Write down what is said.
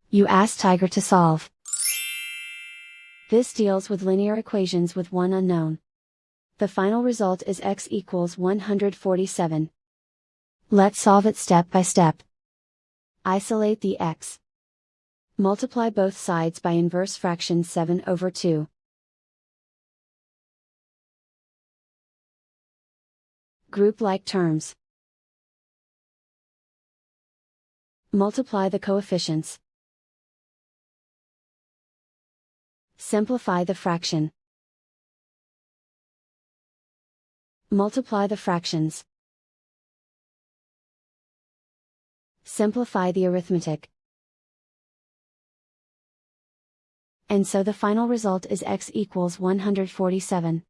You ask Tiger to solve. This deals with linear equations with one unknown. The final result is x equals 147. Let's solve it step by step. Isolate the x. Multiply both sides by inverse fraction 7/2. Group like terms. Multiply the coefficients. Simplify the fraction. Multiply the fractions. Simplify the arithmetic. And so the final result is x equals 147.